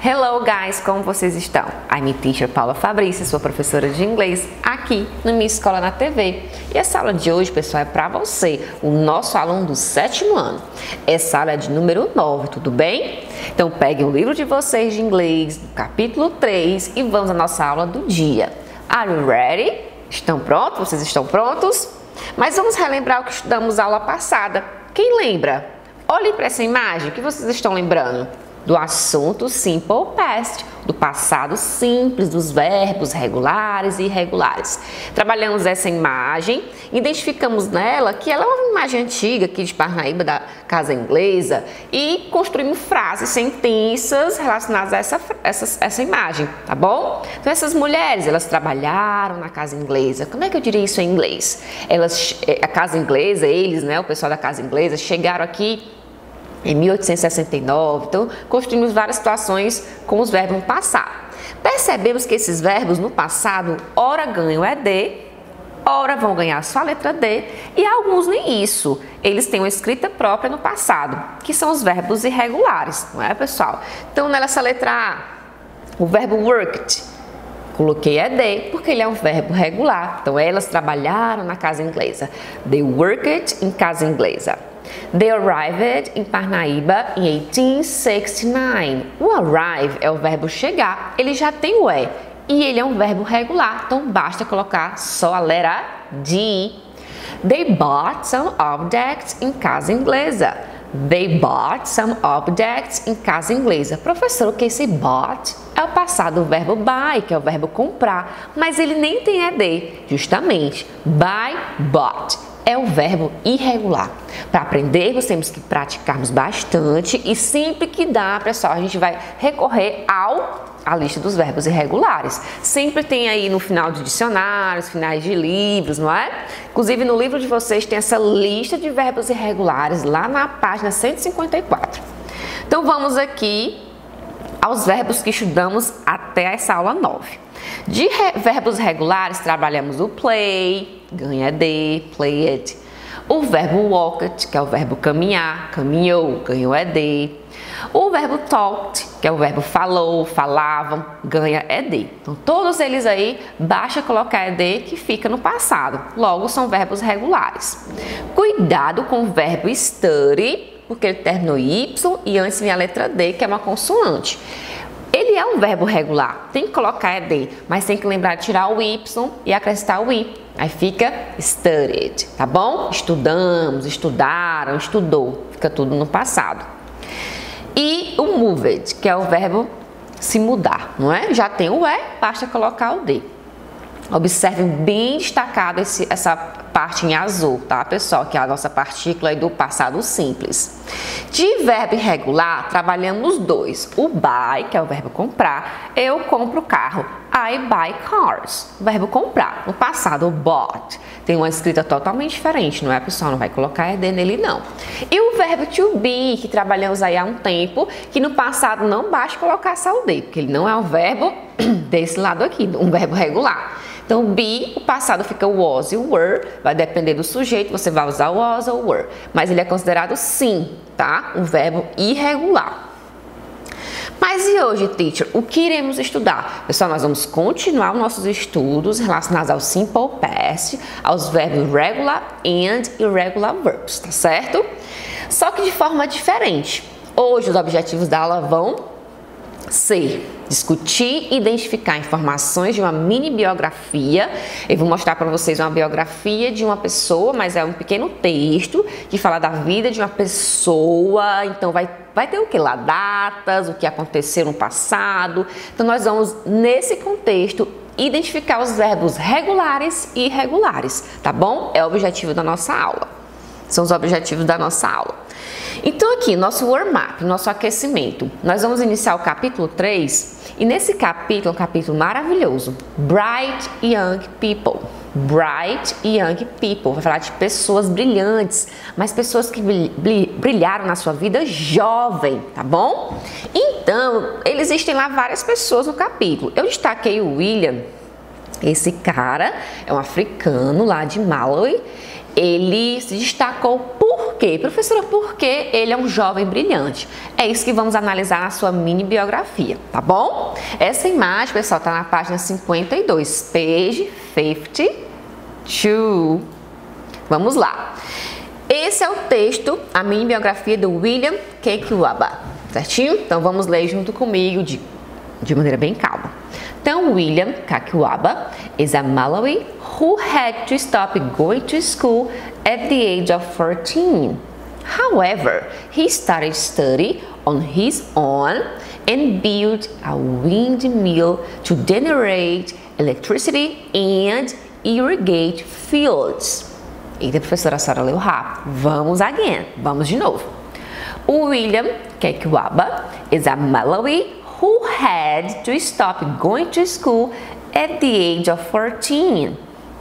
Hello guys, como vocês estão? I'm Teacher Paula Fabrício, sua professora de inglês aqui no Minha Escola na TV. E essa aula de hoje, pessoal, é para você, o nosso aluno do 7º ano. Essa aula é de número 9, tudo bem? Então peguem o livro de vocês de inglês, capítulo 3 e vamos à nossa aula do dia. Are you ready? Estão prontos? Vocês estão prontos? Mas vamos relembrar o que estudamos na aula passada. Quem lembra? Olhem para essa imagem, o que vocês estão lembrando? Do assunto Simple Past, do passado simples, dos verbos regulares e irregulares. Trabalhamos essa imagem, identificamos nela que ela é uma imagem antiga aqui de Parnaíba, da casa inglesa, e construímos frases, sentenças relacionadas a essa imagem, tá bom? Então essas mulheres, elas trabalharam na casa inglesa. Como é que eu diria isso em inglês? A casa inglesa, eles, né, o pessoal da casa inglesa, chegaram aqui em 1869, então construímos várias situações com os verbos no passado. Percebemos que esses verbos no passado, ora ganham ED, ora vão ganhar só a letra D, e alguns nem isso. Eles têm uma escrita própria no passado, que são os verbos irregulares, não é, pessoal? Então, nessa letra A, o verbo worked, coloquei ED porque ele é um verbo regular. Então, elas trabalharam na casa inglesa. They worked em casa inglesa. They arrived in Parnaíba em 1869. O arrive é o verbo chegar, ele já tem o E e ele é um verbo regular, então basta colocar só a letra D. They bought some objects em casa inglesa. They bought some objects em casa inglesa. Professor, o que é esse bought? É o passado do verbo buy, que é o verbo comprar, mas ele nem tem ED, justamente. Buy, bought. É o verbo irregular. Para aprendermos, temos que praticarmos bastante e sempre que dá, pessoal, a gente vai recorrer à lista dos verbos irregulares. Sempre tem aí no final de dicionários, finais de livros, não é? Inclusive no livro de vocês tem essa lista de verbos irregulares lá na página 154. Então vamos aqui aos verbos que estudamos até essa aula 9. De verbos regulares, trabalhamos o play, ganha ED, played. O verbo walked, que é o verbo caminhar, caminhou, ganhou ED. O verbo talked, que é o verbo falou, falavam, ganha ED. Então, todos eles aí, basta colocar ED que fica no passado. Logo, são verbos regulares. Cuidado com o verbo study, porque ele terminou Y e antes vem a letra D, que é uma consoante. Ele é um verbo regular, tem que colocar ED, mas tem que lembrar de tirar o Y e acrescentar o I. Aí fica studied, tá bom? Estudamos, estudaram, estudou, fica tudo no passado. E o moved, que é o verbo se mudar, não é? Já tem o E, basta colocar o D. Observem bem destacado essa parte em azul, tá, pessoal? Que é a nossa partícula aí do passado simples. De verbo irregular, trabalhamos dois. O buy, que é o verbo comprar. Eu compro carro. I buy cars. O verbo comprar. No passado, o bought. Tem uma escrita totalmente diferente, não é, pessoal? Não vai colocar ED nele, não. E o verbo to be, que trabalhamos aí há um tempo, que no passado não basta colocar só o D, porque ele não é um verbo desse lado aqui, um verbo regular. Então, be, o passado fica was e were, vai depender do sujeito, você vai usar was ou were. Mas ele é considerado sim, tá? Um verbo irregular. Mas e hoje, teacher, o que iremos estudar? Pessoal, nós vamos continuar os nossos estudos relacionados ao Simple Past, aos verbos regular and irregular verbs, tá certo? Só que de forma diferente. Hoje, os objetivos da aula vão ser discutir e identificar informações de uma mini biografia. Eu vou mostrar para vocês uma biografia de uma pessoa, mas é um pequeno texto que fala da vida de uma pessoa. Então vai ter o que lá? Datas, o que aconteceu no passado. Então nós vamos, nesse contexto, identificar os verbos regulares e irregulares, tá bom? É o objetivo da nossa aula. São os objetivos da nossa aula. Então aqui, nosso warm-up, nosso aquecimento. Nós vamos iniciar o capítulo 3 e nesse capítulo, um capítulo maravilhoso. Bright Young People. Bright Young People. Vai falar de pessoas brilhantes, mas pessoas que brilharam na sua vida jovem, tá bom? Então, existem lá várias pessoas no capítulo. Eu destaquei o William. Esse cara é um africano lá de Malawi. Ele se destacou por quê? Professora, porque ele é um jovem brilhante. É isso que vamos analisar na sua mini biografia, tá bom? Essa imagem, pessoal, tá na página 52, page 52. Vamos lá. Esse é o texto, a mini biografia do William Kakiwaba, certinho? Então vamos ler junto comigo de maneira bem calma. Então, William Kakiwaba is a Malawi who had to stop going to school at the age of 14. However, he started study on his own and built a windmill to generate electricity and irrigate fields. Eita, professora, a senhora leu rápido. Vamos again. Vamos de novo. William Kakiwaba is a Malawi who had to stop going to school at the age of 14.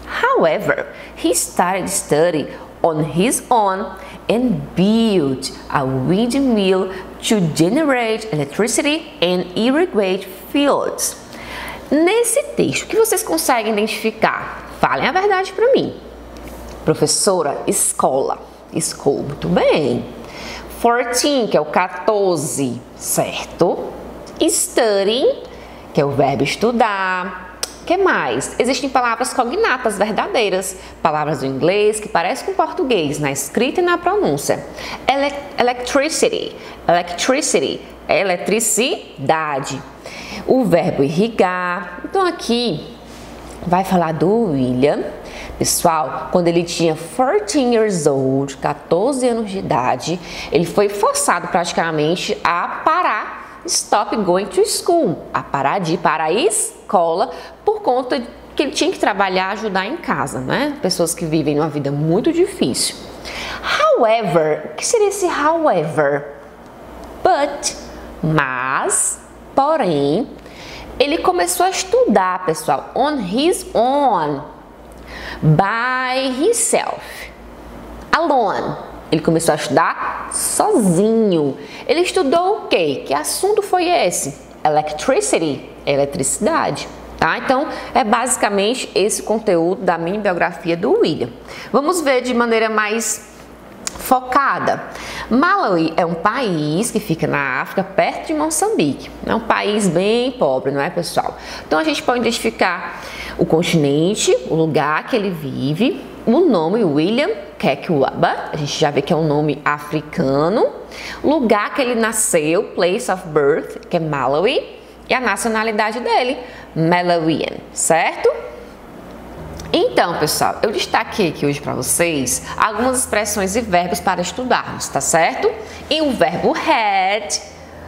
However, he started study on his own and built a windmill to generate electricity and irrigate fields. Nesse texto, o que vocês conseguem identificar? Falem a verdade para mim. Professora, escola. School, muito bem. 14, que é o 14, certo? Studying, que é o verbo estudar. O que mais? Existem palavras cognatas verdadeiras, palavras do inglês que parecem com português, na escrita e na pronúncia. Electricity, é eletricidade. O verbo irrigar. Então aqui vai falar do William, pessoal, quando ele tinha 14 years old, 14 anos de idade, ele foi forçado praticamente a parar, stop going to school, a parar de ir para a escola por conta que ele tinha que trabalhar, ajudar em casa, né? Pessoas que vivem uma vida muito difícil. However, o que seria esse however? But, mas, porém, ele começou a estudar, pessoal, on his own, by himself, alone. Ele começou a estudar sozinho. Ele estudou o quê? Que assunto foi esse? Electricity, eletricidade. Tá? Então, é basicamente esse conteúdo da mini biografia do William. Vamos ver de maneira mais focada. Malawi é um país que fica na África, perto de Moçambique. É um país bem pobre, não é, pessoal? Então, a gente pode identificar o continente, o lugar que ele vive, o nome William Kakiwaba, a gente já vê que é um nome africano, lugar que ele nasceu, place of birth, que é Malawi, e a nacionalidade dele, Malawian, certo? Então, pessoal, eu destaquei aqui hoje para vocês algumas expressões e verbos para estudarmos, tá certo? E o verbo had,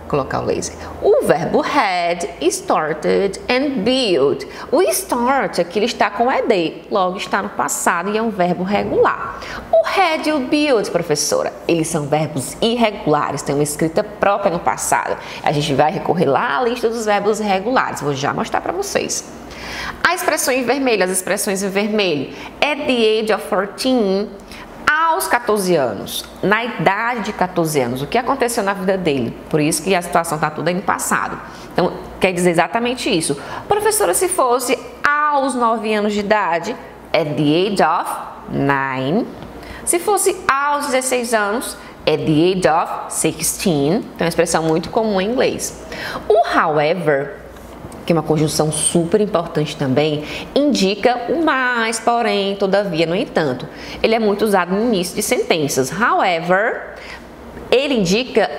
colocar o laser. O verbo had, started and built. O start aqui ele está com ed, logo está no passado e é um verbo regular. O had e o built, professora, eles são verbos irregulares, têm uma escrita própria no passado. A gente vai recorrer lá à lista dos verbos irregulares, vou já mostrar para vocês. A expressão em vermelho, as expressões em vermelho. At the age of 14, aos 14 anos, na idade de 14 anos, o que aconteceu na vida dele? Por isso que a situação está toda aí no passado. Então, quer dizer exatamente isso. Professora, se fosse aos 9 anos de idade, at the age of 9. Se fosse aos 16 anos, at the age of 16. Então, é uma expressão muito comum em inglês. O however, que é uma conjunção super importante também, indica o mais, porém, todavia, no entanto. Ele é muito usado no início de sentenças. However, ele indica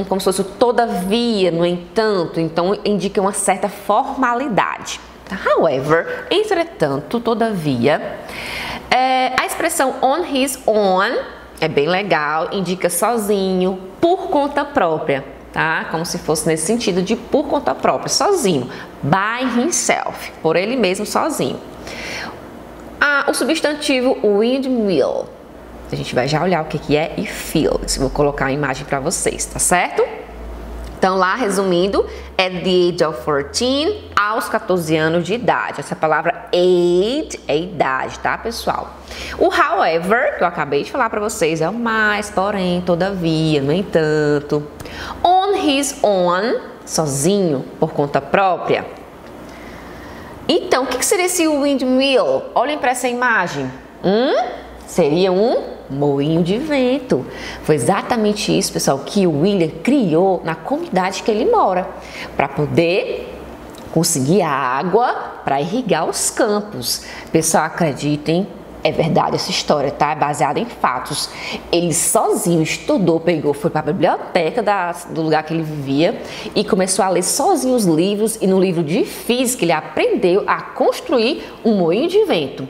como se fosse o todavia, no entanto, então indica uma certa formalidade. However, entretanto, todavia, a expressão on his own é bem legal, indica sozinho, por conta própria. Tá? Como se fosse nesse sentido de por conta própria, sozinho, by himself, por ele mesmo sozinho. O substantivo windmill, a gente vai já olhar o que é e fields, vou colocar a imagem para vocês, tá certo? Então lá, resumindo, at the age of 14, aos 14 anos de idade. Essa palavra age é idade, tá, pessoal? O however, que eu acabei de falar para vocês, é o mais, porém, todavia, no entanto. On his own, sozinho, por conta própria. Então, o que seria esse windmill? Olhem para essa imagem. Seria um Moinho de vento. Foi exatamente isso, pessoal, que o William criou na comunidade que ele mora, para poder conseguir água para irrigar os campos. Pessoal, acreditem, é verdade essa história, tá? É baseada em fatos. Ele sozinho estudou, foi para a biblioteca do lugar que ele vivia e começou a ler sozinho os livros, e no livro de física ele aprendeu a construir um moinho de vento.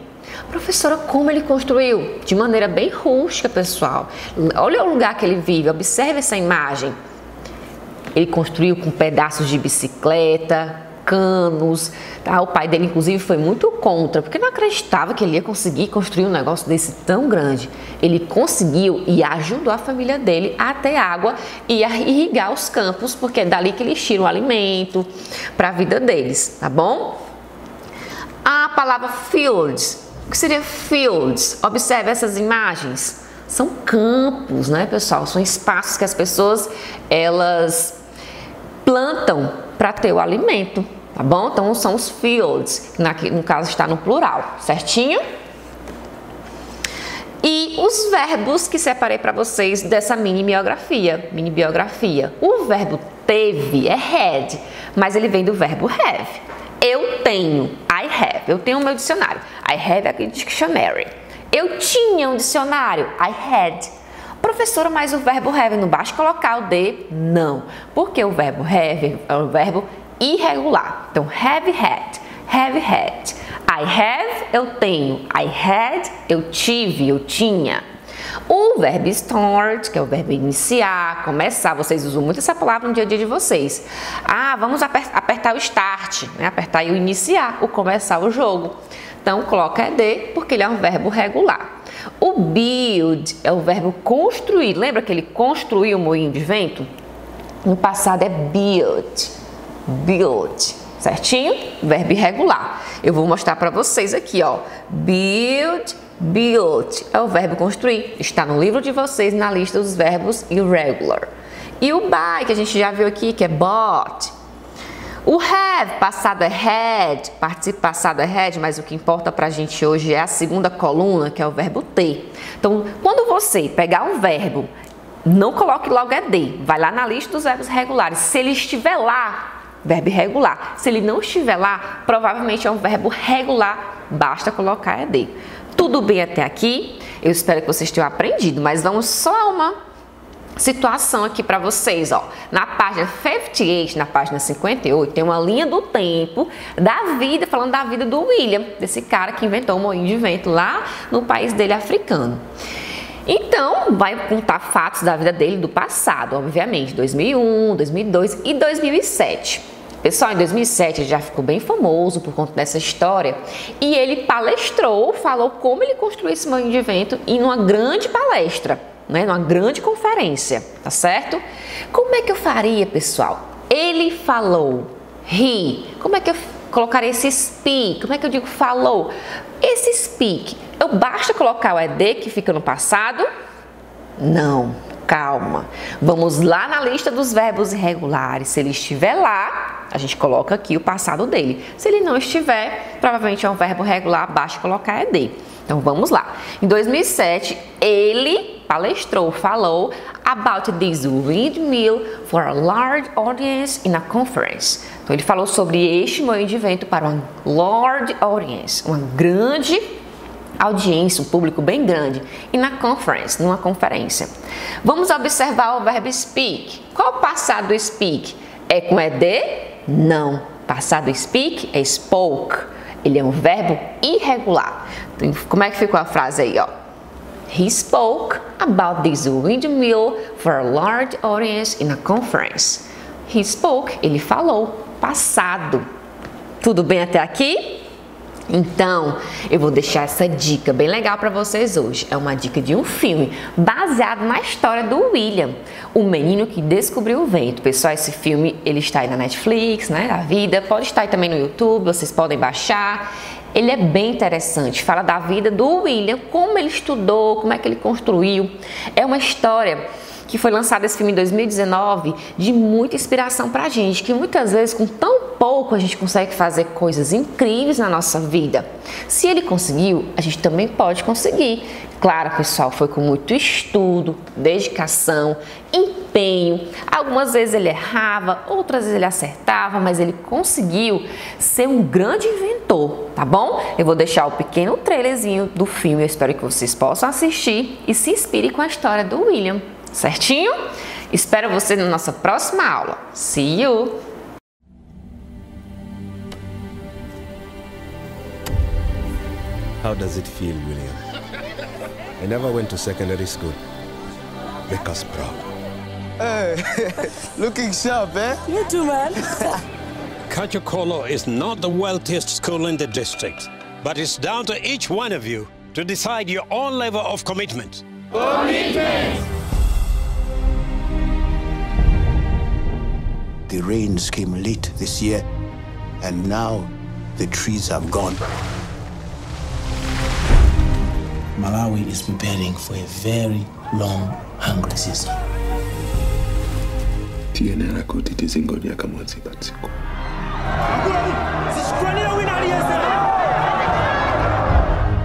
Professora, como ele construiu? De maneira bem rústica, pessoal. Olha o lugar que ele vive, observe essa imagem. Ele construiu com pedaços de bicicleta, canos, tá? O pai dele inclusive foi muito contra, porque não acreditava que ele ia conseguir construir um negócio desse tão grande. Ele conseguiu e ajudou a família dele a ter água e a irrigar os campos, porque é dali que eles tiram o alimento para a vida deles, tá bom? A palavra fields, o que seria fields? Observe essas imagens. São campos, né, pessoal? São espaços que as pessoas, elas plantam para ter o alimento, tá bom? Então são os fields, que no caso está no plural, certinho? E os verbos que separei para vocês dessa mini biografia. O verbo teve é had, mas ele vem do verbo have. Eu tenho, I have. Eu tenho o meu dicionário. I have a dictionary. Eu tinha um dicionário, I had. Professora, mas o verbo have não basta colocar o de? Não, porque o verbo have é um verbo irregular. Então, have had. I have, eu tenho. I had, eu tive, eu tinha. O verbo start, que é o verbo iniciar, começar. Vocês usam muito essa palavra no dia a dia de vocês. Ah, vamos apertar o start, né? Apertar e o iniciar, o começar o jogo. Então, coloca ed, porque ele é um verbo regular. O build é o verbo construir. Lembra que ele construiu o moinho de vento? No passado é build. Certinho? Verbo irregular. Eu vou mostrar para vocês aqui, ó. Build é o verbo construir. Está no livro de vocês, na lista dos verbos irregular. E o buy, que a gente já viu aqui, que é bought. O have, passado é had, participo passado é had, mas o que importa pra gente hoje é a segunda coluna, que é o verbo ter. Então, quando você pegar um verbo, não coloque logo ed, vai lá na lista dos verbos regulares. Se ele estiver lá, verbo irregular. Se ele não estiver lá, provavelmente é um verbo regular, basta colocar ed. Tudo bem até aqui? Eu espero que vocês tenham aprendido, mas vamos só a uma situação aqui para vocês, ó. Na página 58, na página 58, tem uma linha do tempo da vida, falando da vida do William, desse cara que inventou o moinho de vento lá no país dele africano. Então, vai contar fatos da vida dele do passado, obviamente, 2001, 2002 e 2007. Pessoal, em 2007 ele já ficou bem famoso por conta dessa história e ele palestrou, falou como ele construiu esse moinho de vento em uma grande palestra, né, numa grande conferência, tá certo? Como é que eu faria, pessoal? Ele falou, como é que eu colocaria esse speak? Como é que eu digo falou? Esse speak, basta colocar o ed que fica no passado? Não, calma. Vamos lá na lista dos verbos irregulares. Se ele estiver lá, a gente coloca aqui o passado dele. Se ele não estiver, provavelmente é um verbo regular, basta colocar ed. Então vamos lá. Em 2007, ele palestrou, falou about this windmill for a large audience in a conference. Então ele falou sobre este moinho de vento para uma large audience, uma grande audiência, um público bem grande, e na conference, numa conferência. Vamos observar o verbo speak. Qual o passado do speak? É com ed? Não. Passado speak é spoke. Ele é um verbo irregular. Então, como é que ficou a frase aí, ó? He spoke about this windmill for a large audience in a conference. He spoke, ele falou, passado. Tudo bem até aqui? Então, eu vou deixar essa dica bem legal para vocês hoje. É uma dica de um filme baseado na história do William, o menino que descobriu o vento. Pessoal, esse filme ele está aí na Netflix, né, da vida. Pode estar aí também no YouTube, vocês podem baixar. Ele é bem interessante, fala da vida do William, como ele estudou, como é que ele construiu. É uma história que foi lançado esse filme em 2019, de muita inspiração pra gente, que muitas vezes com tão pouco a gente consegue fazer coisas incríveis na nossa vida. Se ele conseguiu, a gente também pode conseguir. Claro, pessoal, foi com muito estudo, dedicação, empenho. Algumas vezes ele errava, outras vezes ele acertava, mas ele conseguiu ser um grande inventor, tá bom? Eu vou deixar o pequeno trailerzinho do filme, eu espero que vocês possam assistir e se inspirem com a história do William, certinho? Espero você na nossa próxima aula. See you! How does it feel, William? I never went to secondary school. Make us proud. Hey, looking sharp, eh? You too, man. Kachokolo is not the wealthiest school in the district, but it's down to each one of you to decide your own level of commitment. Commitment! The rains came late this year, and now the trees have gone. Malawi is preparing for a very long, hungry season.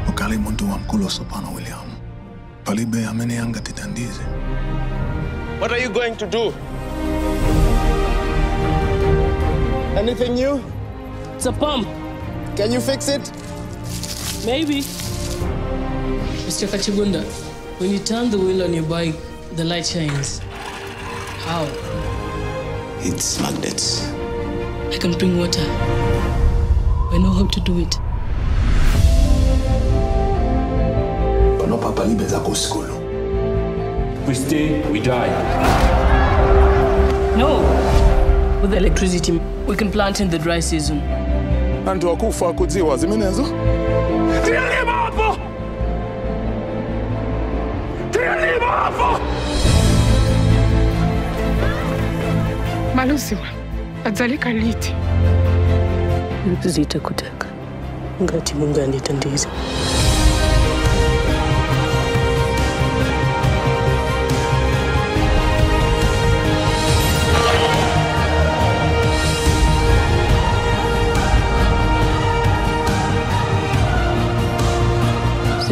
Ukali muntu wa mkulo sopana William. Palibe amene yanga titandize. What are you going to do? Anything new? It's a pump. Can you fix it? Maybe. Mr. Kachigunda, when you turn the wheel on your bike, the light shines. How? It's magnets. I can bring water. I know how to do it. Panopa palibe za kuskulu. We stay, we die. No! With electricity, we can plant in the dry season. Antu wakufa kudziwa zimenezo? Tieni hapo! Tieni hapo! Malusiwa, adzalika liti. Zita kutaka. Ngati Mungu anitandize.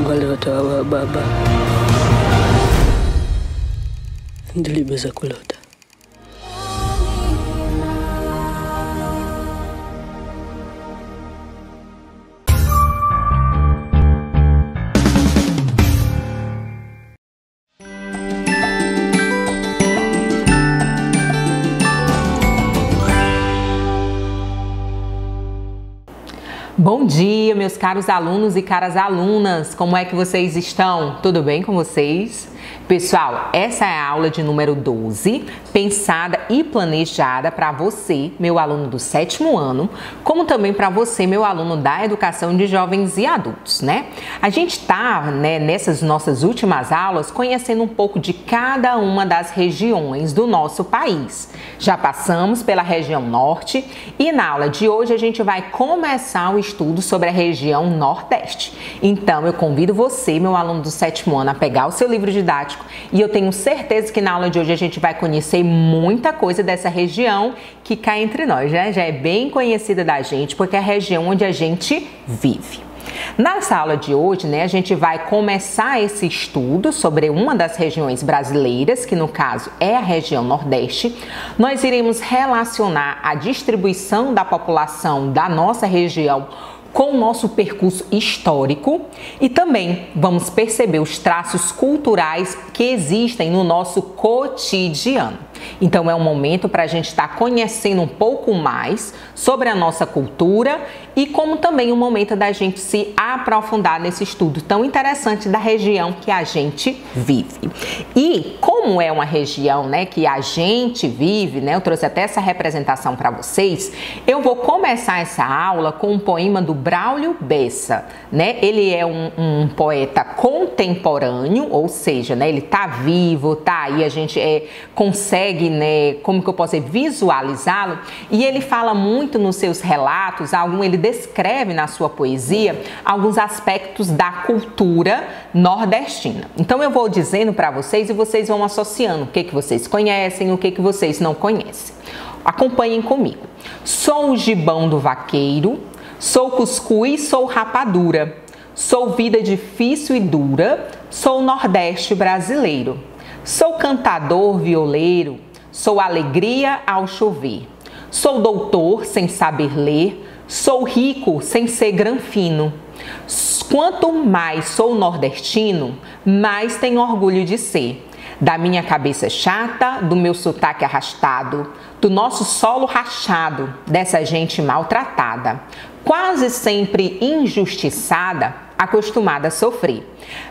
Wale watawa baba ndilibeza kulota. Bom dia, meus caros alunos e caras alunas, como é que vocês estão? Tudo bem com vocês? Pessoal, essa é a aula de número 12, pensada e planejada para você, meu aluno do 7º ano, como também para você, meu aluno da educação de jovens e adultos, né? A gente tá, nessas nossas últimas aulas, conhecendo um pouco de cada uma das regiões do nosso país. Já passamos pela região norte e na aula de hoje a gente vai começar o estudo sobre a região nordeste. Então, eu convido você, meu aluno do 7º ano, a pegar o seu livro didático e eu tenho certeza que na aula de hoje a gente vai conhecer muita coisa dessa região que cá entre nós, né? Já é bem conhecida da gente, porque é a região onde a gente vive. Nessa aula de hoje, a gente vai começar esse estudo sobre uma das regiões brasileiras, que no caso é a região Nordeste. Nós iremos relacionar a distribuição da população da nossa região com o nosso percurso histórico e também vamos perceber os traços culturais que existem no nosso cotidiano. Então é um momento para a gente estar conhecendo um pouco mais sobre a nossa cultura e como também um momento da gente se aprofundar nesse estudo tão interessante da região que a gente vive. E como é uma região, que a gente vive, eu trouxe até essa representação para vocês, eu vou começar essa aula com um poema do Braulio Bessa, Ele é um poeta contemporâneo, ou seja, ele tá vivo, tá aí, a gente consegue, como que eu posso dizer, visualizá-lo, e ele fala muito nos seus relatos, ele descreve na sua poesia alguns aspectos da cultura nordestina. Então eu vou dizendo para vocês e vocês vão associando o que vocês conhecem, o que vocês não conhecem. Acompanhem comigo. Sou o gibão do vaqueiro, sou cuscuz, sou rapadura, Sou vida difícil e dura, sou Nordeste brasileiro. Sou cantador violeiro, sou alegria ao chover. Sou doutor sem saber ler, sou rico sem ser granfino. Quanto mais sou nordestino, mais tenho orgulho de ser. Da minha cabeça chata, do meu sotaque arrastado, do nosso solo rachado, dessa gente maltratada, quase sempre injustiçada, acostumada a sofrer.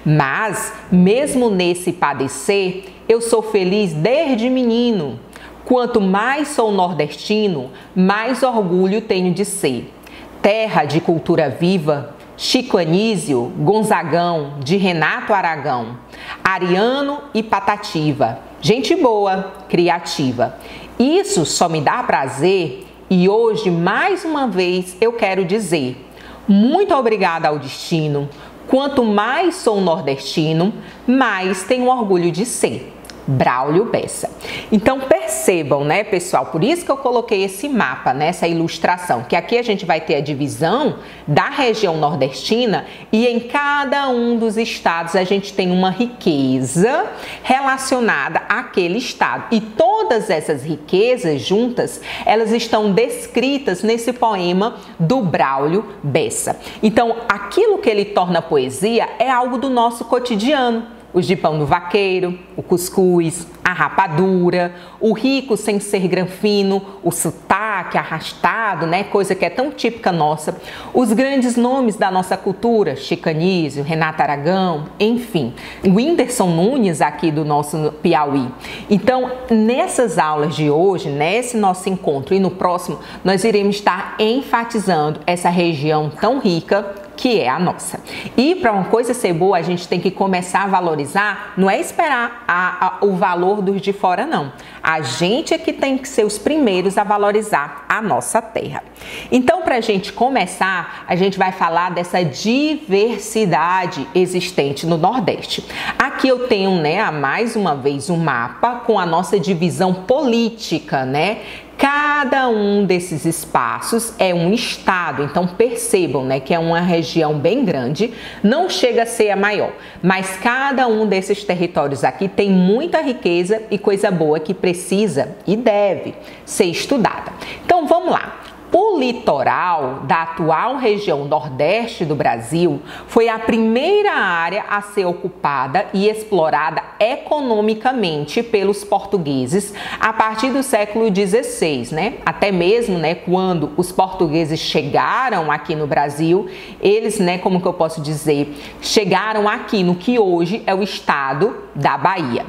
Mas, mesmo nesse padecer, eu sou feliz desde menino. Quanto mais sou nordestino, mais orgulho tenho de ser. Terra de cultura viva, Chico Anísio, Gonzagão, de Renato Aragão, Ariano e Patativa, gente boa, criativa. Isso só me dá prazer e hoje, mais uma vez, eu quero dizer muito obrigada ao destino. Quanto mais sou nordestino, mais tenho orgulho de ser. Braulio Bessa. Então percebam, né, pessoal, por isso que eu coloquei esse mapa, né, essa ilustração, que aqui a gente vai ter a divisão da região nordestina e em cada um dos estados a gente tem uma riqueza relacionada àquele estado. E todas essas riquezas juntas, elas estão descritas nesse poema do Braulio Bessa. Então, aquilo que ele torna poesia é algo do nosso cotidiano. O gibão do vaqueiro, o cuscuz, a rapadura, o rico sem ser granfino, o sotaque arrastado, né? Coisa que é tão típica nossa. Os grandes nomes da nossa cultura, Chico Anísio, Renato Aragão, enfim. O Whindersson Nunes aqui do nosso Piauí. Então, nessas aulas de hoje, nesse nosso encontro e no próximo, nós iremos estar enfatizando essa região tão rica que é a nossa. E para uma coisa ser boa, a gente tem que começar a valorizar, não é esperar o valor dos de fora, não. A gente é que tem que ser os primeiros a valorizar a nossa terra. Então, para a gente começar, a gente vai falar dessa diversidade existente no Nordeste. Aqui eu tenho, né, mais uma vez um mapa com a nossa divisão política, né? Cada um desses espaços é um estado, então percebam, né, que é uma região bem grande, não chega a ser a maior, mas cada um desses territórios aqui tem muita riqueza e coisa boa que precisa e deve ser estudada. Então vamos lá. O litoral da atual região nordeste do Brasil foi a primeira área a ser ocupada e explorada economicamente pelos portugueses a partir do século XVI, né? Até mesmo, né, quando os portugueses chegaram aqui no Brasil, eles, né, como que eu posso dizer, chegaram aqui no que hoje é o estado da Bahia.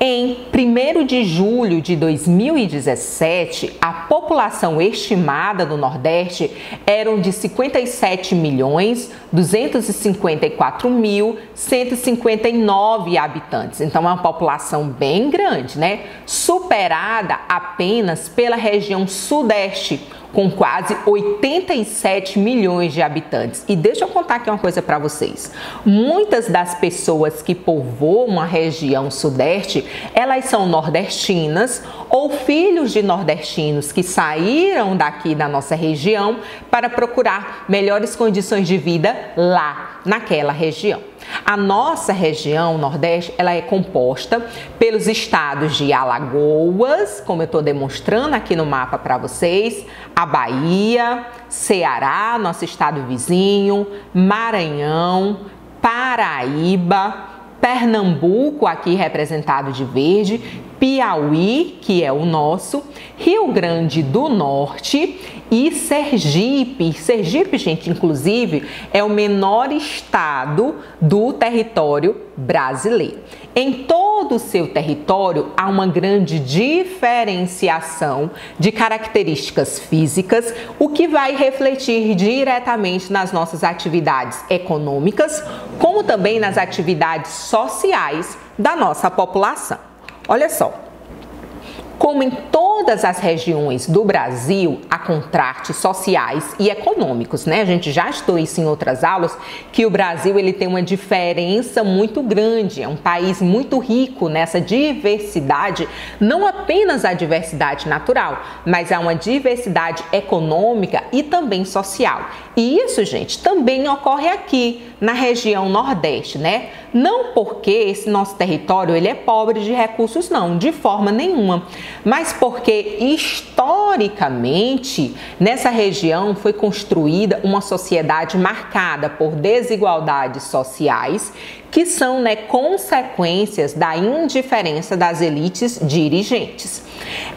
Em 1º de julho de 2017, a população estimada do Nordeste eram de 57.254.159 habitantes. Então, é uma população bem grande, né? Superada apenas pela região Sudeste, com quase 87 milhões de habitantes. E deixa eu contar aqui uma coisa para vocês. Muitas das pessoas que povoam a região Sudeste, elas são nordestinas ou filhos de nordestinos que saíram daqui da nossa região para procurar melhores condições de vida lá, naquela região. A nossa região Nordeste, ela é composta pelos estados de Alagoas, como eu estou demonstrando aqui no mapa para vocês, a Bahia, Ceará, nosso estado vizinho, Maranhão, Paraíba, Pernambuco, aqui representado de verde, Piauí, que é o nosso, Rio Grande do Norte e Sergipe. Sergipe, gente, inclusive, é o menor estado do território brasileiro. Em todo o seu território, há uma grande diferenciação de características físicas, o que vai refletir diretamente nas nossas atividades econômicas, como também nas atividades sociais da nossa população. Olha só, como em todo todas as regiões do Brasil há contrastes sociais e econômicos, né? A gente já estudou isso em outras aulas, que o Brasil ele tem uma diferença muito grande, é um país muito rico nessa diversidade, não apenas a diversidade natural, mas há uma diversidade econômica e também social. E isso, gente, também ocorre aqui na região Nordeste, né? Não porque esse nosso território ele é pobre de recursos, não, de forma nenhuma, mas porque historicamente nessa região foi construída uma sociedade marcada por desigualdades sociais que são, né, consequências da indiferença das elites dirigentes.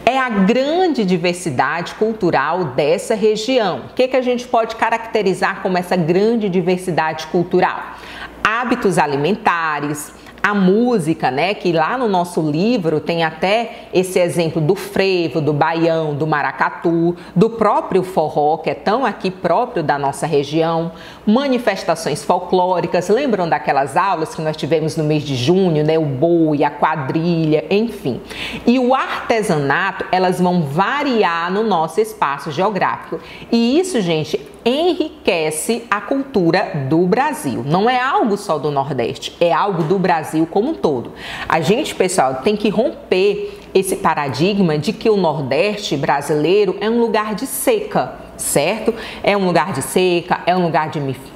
É a grande diversidade cultural dessa região. O que a gente pode caracterizar como essa grande diversidade cultural? Hábitos alimentares, a música, né, que lá no nosso livro tem até esse exemplo do frevo, do baião, do maracatu, do próprio forró, que é tão aqui próprio da nossa região, manifestações folclóricas, lembram daquelas aulas que nós tivemos no mês de junho, né, o boi, a quadrilha, enfim. E o artesanato, elas vão variar no nosso espaço geográfico. E isso, gente, enriquece a cultura do Brasil. Não é algo só do Nordeste, é algo do Brasil como um todo. A gente, pessoal, tem que romper esse paradigma de que o Nordeste brasileiro é um lugar de seca, certo? É um lugar de seca, é um lugar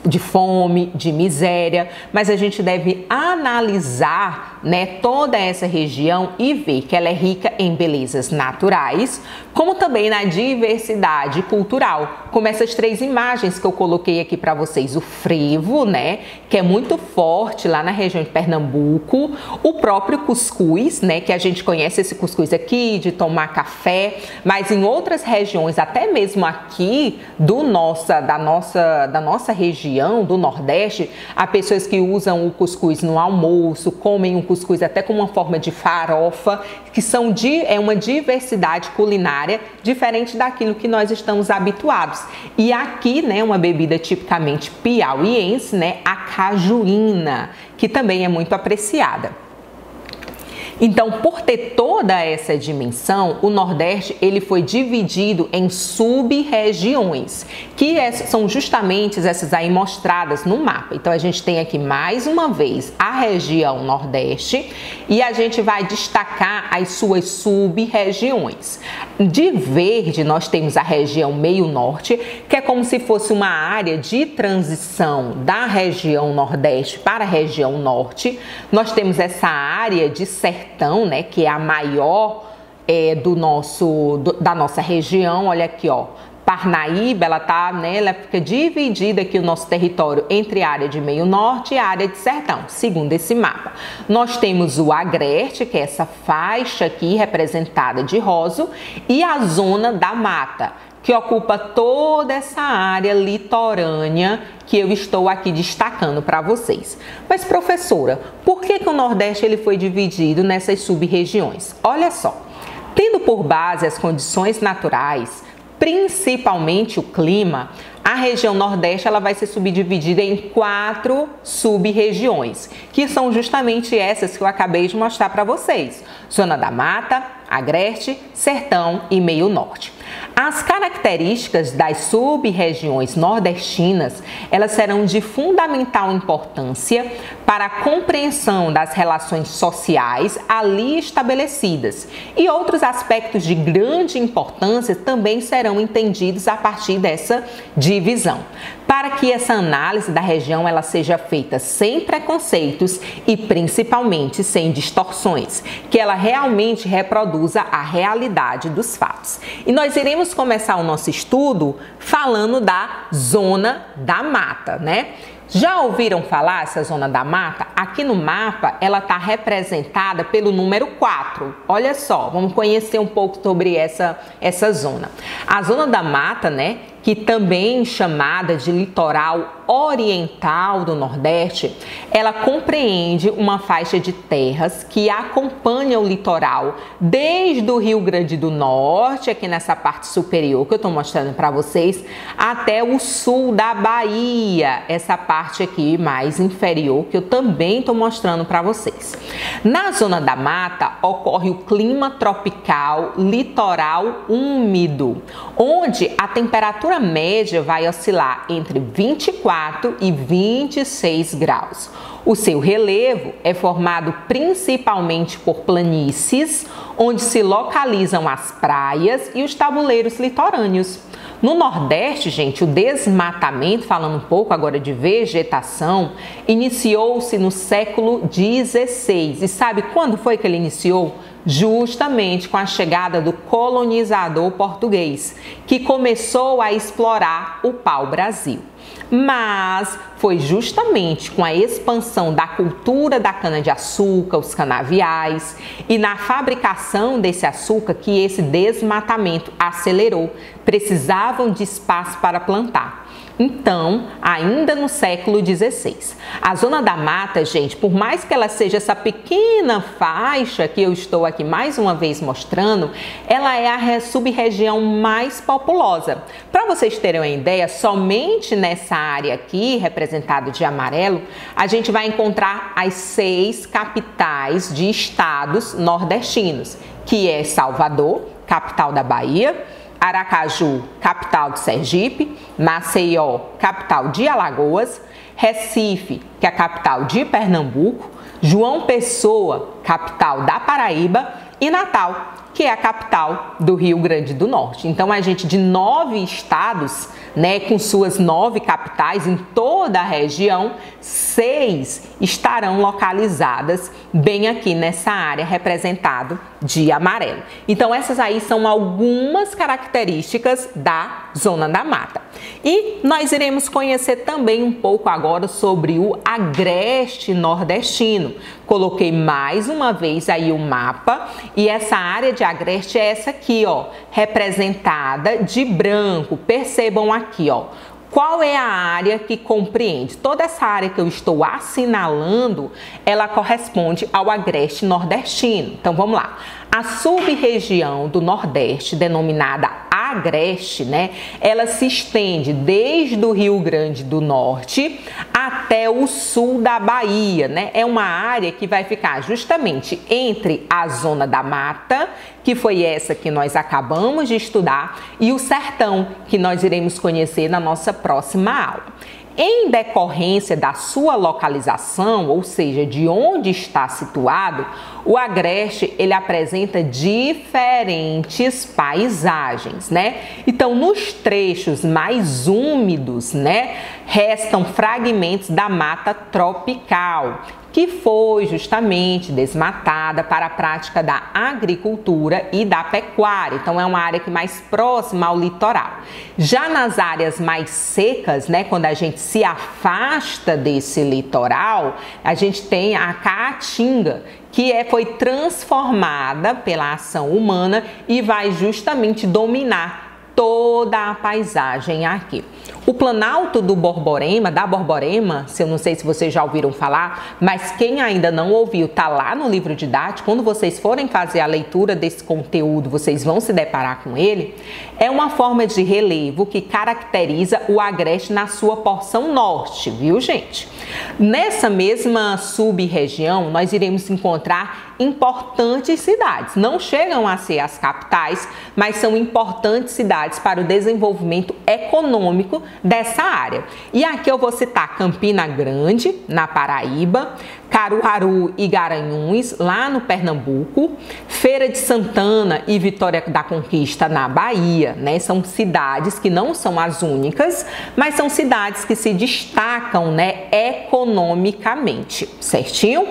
de fome, de miséria, mas a gente deve analisar, né, toda essa região e ver que ela é rica em belezas naturais, como também na diversidade cultural, como essas três imagens que eu coloquei aqui para vocês. O frevo, né, que é muito forte lá na região de Pernambuco, o próprio cuscuz, né, que a gente conhece esse cuscuz aqui de tomar café, mas em outras regiões, até mesmo aqui da nossa região do Nordeste, há pessoas que usam o cuscuz no almoço, comem o cuscuz até como uma forma de farofa, que é uma diversidade culinária diferente daquilo que nós estamos habituados. E aqui, né, uma bebida tipicamente piauiense, né, a cajuína, que também é muito apreciada. Então, por ter toda essa dimensão, o Nordeste ele foi dividido em sub-regiões, que são justamente essas aí mostradas no mapa. Então, a gente tem aqui mais uma vez a região Nordeste e a gente vai destacar as suas sub-regiões. De verde, nós temos a região meio-norte, que é como se fosse uma área de transição da região Nordeste para a região Norte. Nós temos essa área de sertão, né, que é a maior da nossa região. Olha aqui, ó, Parnaíba, ela fica dividida aqui o nosso território entre a área de meio norte e a área de sertão, segundo esse mapa. Nós temos o Agreste, que é essa faixa aqui representada de rosa, e a zona da mata, que ocupa toda essa área litorânea que eu estou aqui destacando para vocês. Mas, professora, por que o Nordeste ele foi dividido nessas sub-regiões? Olha só, tendo por base as condições naturais, principalmente o clima, a região Nordeste ela vai ser subdividida em 4 sub-regiões, que são justamente essas que eu acabei de mostrar para vocês: Zona da Mata, Agreste, Sertão e Meio Norte. As características das sub-regiões nordestinas, elas serão de fundamental importância para a compreensão das relações sociais ali estabelecidas, e outros aspectos de grande importância também serão entendidos a partir dessa divisão, para que essa análise da região ela seja feita sem preconceitos e principalmente sem distorções, que ela realmente reproduza a realidade dos fatos. E nós iremos começar o nosso estudo falando da Zona da Mata, né? Já ouviram falar essa Zona da Mata? Aqui no mapa ela está representada pelo número 4. Olha só, vamos conhecer um pouco sobre essa zona. A Zona da Mata, né, que também chamada de litoral oriental do Nordeste, ela compreende uma faixa de terras que acompanha o litoral desde o Rio Grande do Norte, aqui nessa parte superior que eu estou mostrando para vocês, até o sul da Bahia, essa parte aqui mais inferior que eu também estou mostrando para vocês. Na zona da mata ocorre o clima tropical litoral úmido, onde a temperatura média vai oscilar entre 24 e 26 graus. O seu relevo é formado principalmente por planícies, onde se localizam as praias e os tabuleiros litorâneos. No Nordeste, gente, o desmatamento, falando um pouco agora de vegetação, iniciou-se no século XVI. E sabe quando foi que ele iniciou? Justamente com a chegada do colonizador português, que começou a explorar o pau-brasil. Mas foi justamente com a expansão da cultura da cana-de-açúcar, os canaviais, e na fabricação desse açúcar que esse desmatamento acelerou. Precisavam de espaço para plantar. Então, ainda no século XVI, a zona da mata, gente, por mais que ela seja essa pequena faixa que eu estou aqui mais uma vez mostrando, ela é a sub-região mais populosa. Para vocês terem uma ideia, somente nessa área aqui, representada de amarelo, a gente vai encontrar as 6 capitais de estados nordestinos, que é Salvador, capital da Bahia, Aracaju, capital de Sergipe, Maceió, capital de Alagoas, Recife, que é a capital de Pernambuco, João Pessoa, capital da Paraíba, e Natal, que é a capital do Rio Grande do Norte. Então, a gente de 9 estados, né, com suas 9 capitais em toda a região, 6 estarão localizadas bem aqui nessa área representada de amarelo. Então, essas aí são algumas características da zona da mata. E nós iremos conhecer também um pouco agora sobre o agreste nordestino. Coloquei mais uma vez aí o mapa e essa área de agreste é essa aqui, ó, representada de branco. Percebam aqui, ó. Qual é a área que compreende? Toda essa área que eu estou assinalando, ela corresponde ao agreste nordestino. Então, vamos lá. A sub-região do Nordeste, denominada agreste, né? Ela se estende desde o Rio Grande do Norte até o sul da Bahia, né? É uma área que vai ficar justamente entre a zona da mata, que foi essa que nós acabamos de estudar, e o sertão, que nós iremos conhecer na nossa próxima aula. Em decorrência da sua localização, ou seja, de onde está situado, o agreste ele apresenta diferentes paisagens, né? Então, nos trechos mais úmidos, né, restam fragmentos da mata tropical, que foi justamente desmatada para a prática da agricultura e da pecuária. Então, é uma área que mais próxima ao litoral. Já nas áreas mais secas, né, quando a gente se afasta desse litoral, a gente tem a caatinga, que foi transformada pela ação humana e vai justamente dominar toda a paisagem aqui. O Planalto do Borborema, da Borborema, eu não sei se vocês já ouviram falar, mas quem ainda não ouviu, tá lá no livro didático. Quando vocês forem fazer a leitura desse conteúdo, vocês vão se deparar com ele. É uma forma de relevo que caracteriza o agreste na sua porção norte, viu, gente? Nessa mesma sub-região, nós iremos encontrar importantes cidades. Não chegam a ser as capitais, mas são importantes cidades para o desenvolvimento econômico dessa área. E aqui eu vou citar Campina Grande, na Paraíba, Caruaru e Garanhuns, lá no Pernambuco, Feira de Santana e Vitória da Conquista, na Bahia, né? São cidades que não são as únicas, mas são cidades que se destacam, né, economicamente, certinho?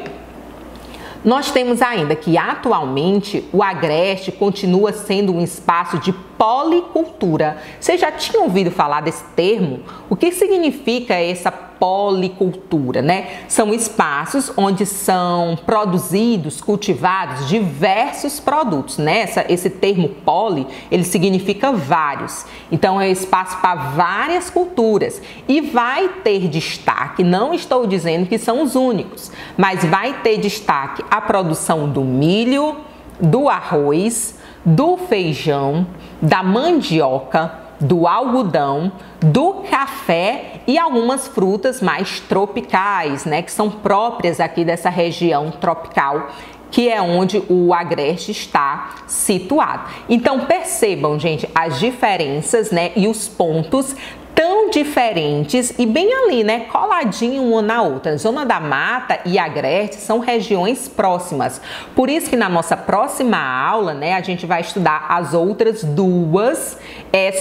Nós temos ainda que atualmente o agreste continua sendo um espaço de policultura. Vocês já tinham ouvido falar desse termo? O que significa essa policultura, né? São espaços onde são produzidos, cultivados diversos produtos, né? Esse termo poli, ele significa vários. Então, é espaço para várias culturas e vai ter destaque, não estou dizendo que são os únicos, mas vai ter destaque a produção do milho, do arroz, do feijão, da mandioca, do algodão, do café e algumas frutas mais tropicais, né, que são próprias aqui dessa região tropical, que é onde o Agreste está situado. Então percebam, gente, as diferenças, né, e os pontos tão diferentes e bem ali, né, coladinho uma na outra. Zona da Mata e Agreste são regiões próximas. Por isso que na nossa próxima aula, né, a gente vai estudar as outras duas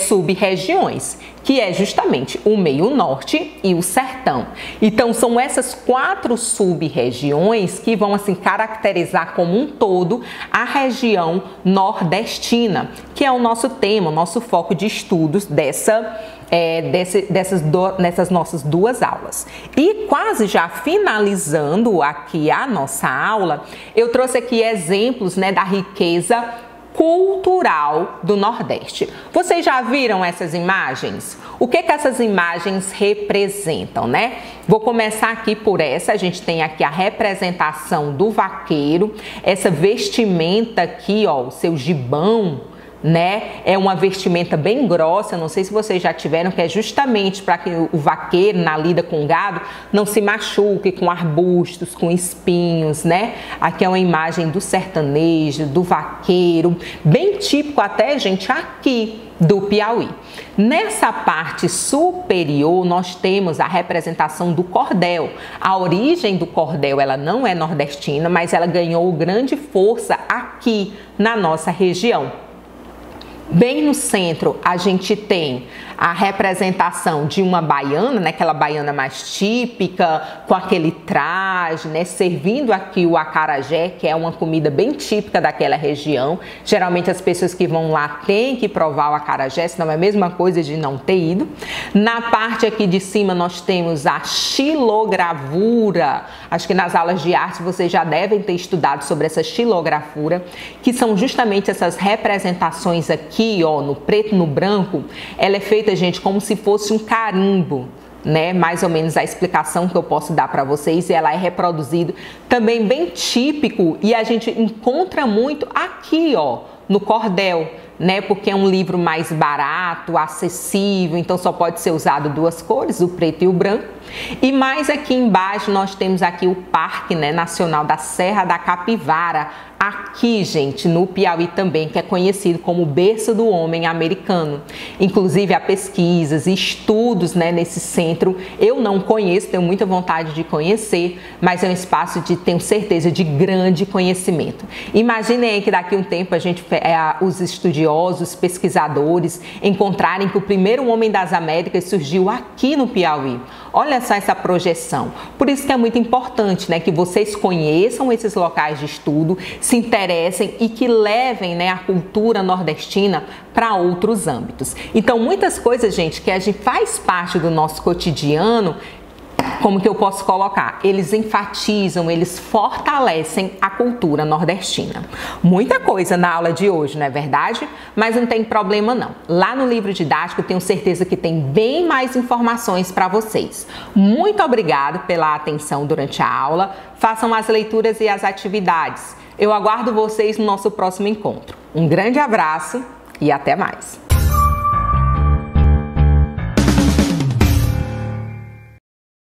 sub-regiões, que é justamente o meio norte e o sertão. Então são essas 4 sub-regiões que vão assim caracterizar como um todo a região nordestina, que é o nosso tema, o nosso foco de estudos nessas nossas duas aulas. E quase já finalizando aqui a nossa aula, eu trouxe aqui exemplos, né, da riqueza cultural do Nordeste. Vocês já viram essas imagens? O que essas imagens representam, né? Vou começar aqui por essa. A gente tem aqui a representação do vaqueiro, essa vestimenta aqui, ó, o seu gibão, né? É uma vestimenta bem grossa, não sei se vocês já tiveram, que é justamente para que o vaqueiro, na lida com o gado, não se machuque com arbustos, com espinhos, né? Aqui é uma imagem do sertanejo, do vaqueiro, bem típico até, gente, aqui do Piauí. Nessa parte superior, nós temos a representação do cordel. A origem do cordel, ela não é nordestina, mas ela ganhou grande força aqui na nossa região. Bem no centro, a gente tem a representação de uma baiana, né, aquela baiana mais típica, com aquele traje, né, servindo aqui o acarajé, que é uma comida bem típica daquela região. Geralmente as pessoas que vão lá têm que provar o acarajé, senão é a mesma coisa de não ter ido. Na parte aqui de cima nós temos a xilogravura. Acho que nas aulas de arte vocês já devem ter estudado sobre essa xilogravura, que são justamente essas representações aqui, ó, no preto e no branco. Ela é feita, gente, como se fosse um carimbo, né? Mais ou menos a explicação que eu posso dar para vocês. Ela é reproduzido também bem típico e a gente encontra muito aqui, ó, no cordel, né? Porque é um livro mais barato, acessível, então só pode ser usado 2 cores, o preto e o branco. E mais aqui embaixo nós temos aqui o Parque, né, Nacional da Serra da Capivara, aqui, gente, no Piauí também, que é conhecido como o berço do homem americano. Inclusive há pesquisas e estudos, né, nesse centro. Eu não conheço, tenho muita vontade de conhecer, mas é um espaço de, tenho certeza, de grande conhecimento. Imaginem que daqui a um tempo a gente, os estudiosos, pesquisadores, encontrarem que o primeiro homem das Américas surgiu aqui no Piauí. Olha só essa projeção. Por isso que é muito importante, né, que vocês conheçam esses locais de estudo, se interessem e que levem, né, a cultura nordestina para outros âmbitos. Então, muitas coisas, gente, que a gente faz parte do nosso cotidiano, como que eu posso colocar? Eles enfatizam, eles fortalecem a cultura nordestina. Muita coisa na aula de hoje, não é verdade? Mas não tem problema não. Lá no livro didático eu tenho certeza que tem bem mais informações para vocês. Muito obrigada pela atenção durante a aula. Façam as leituras e as atividades. Eu aguardo vocês no nosso próximo encontro. Um grande abraço e até mais!